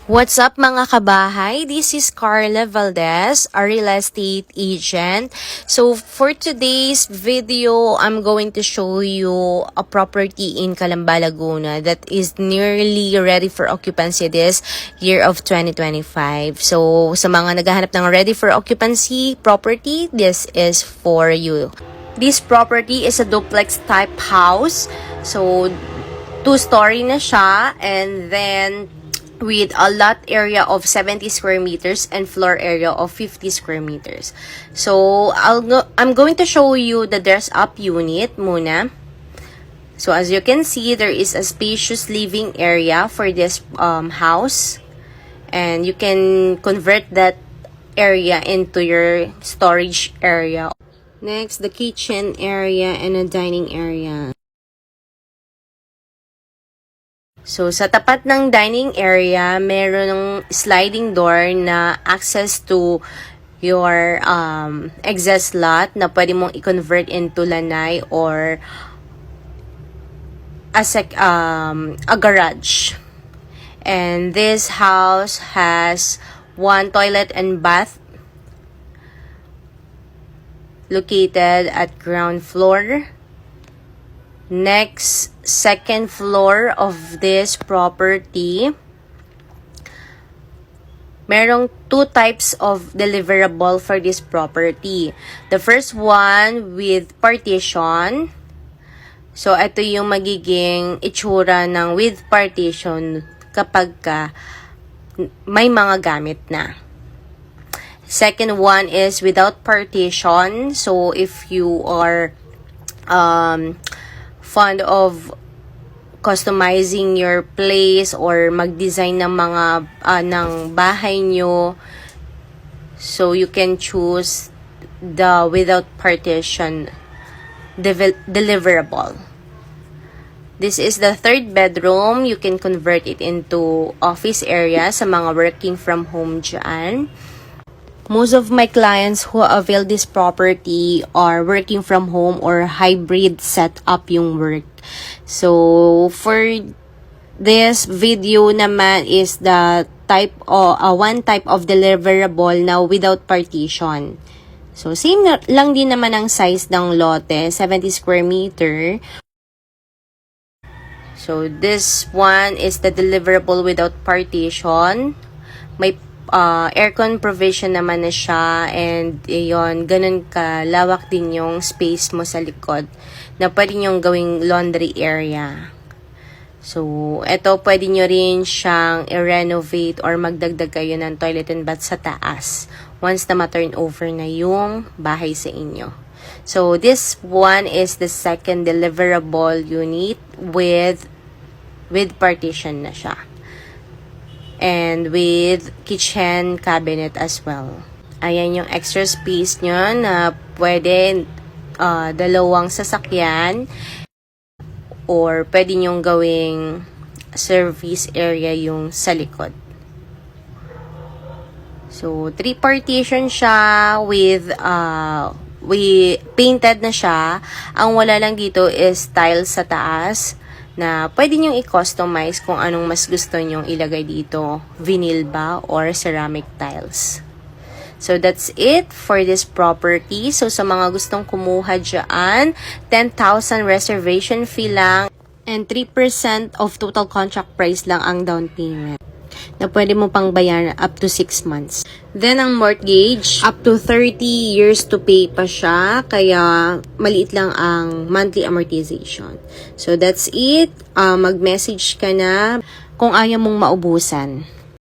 What's up mga kabahay? This is Carla Valdez, a real estate agent. So for today's video, I'm going to show you a property in Calamba, Laguna that is nearly ready for occupancy this year of 2025. So sa mga naghahanap ng ready for occupancy property, this is for you. This property is a duplex type house. So 2-story na siya, and then with a lot area of 70 square meters and floor area of 50 square meters. So I'm going to show you the dress up unit muna. So as you can see, there is a spacious living area for this house, and you can convert that area into your storage area. Next, the kitchen area and a dining area. So, sa tapat ng dining area, meron ng sliding door na access to your exhaust lot na pwede mong i-convert into lanay or as a garage. And this house has 1 toilet and bath located at ground floor. Next, second floor of this property, merong 2 types of deliverable for this property. The first one with partition. So, ito yung magiging itsura ng with partition kapag may mga gamit na. Second one is without partition. So, if you are fond of customizing your place or mag-design ng mga ng bahay nyo, so you can choose the without partition deliverable. This is the 3rd bedroom. You can convert it into office area sa mga working from home dyan. Most of my clients who avail this property are working from home or hybrid setup yung work. So, for this video naman is the one type of deliverable na without partition. So, same lang din naman ang size ng lote, 70 square meter. So, this one is the deliverable without partition. May aircon provision naman na siya, and yon, ganun kalawak din yung space mo sa likod na pwede nyong gawing laundry area. So, ito pwede nyo rin siyang i-renovate or magdagdag kayo ng toilet and bath sa taas once na ma-turn over na yung bahay sa inyo. So, this one is the second deliverable unit with partition na siya. And with kitchen cabinet as well. Ayan yung extra space nyo na pwede dalawang sasakyan or pwede nyong gawing service area yung sa likod. So, 3 partition siya with painted na siya. Ang wala lang dito is tiles sa taas na pwede nyong i-customize kung anong mas gusto nyong ilagay dito, vinyl ba or ceramic tiles. So, that's it for this property. So, sa mga gustong kumuha dyan, 10,000 reservation fee lang and 3% of total contract price lang ang down payment na pwede mo pang bayaran up to 6 months. Then, ang mortgage, up to 30 years to pay pa siya, kaya maliit lang ang monthly amortization. So, that's it. Mag-message ka na kung ayaw mong maubusan.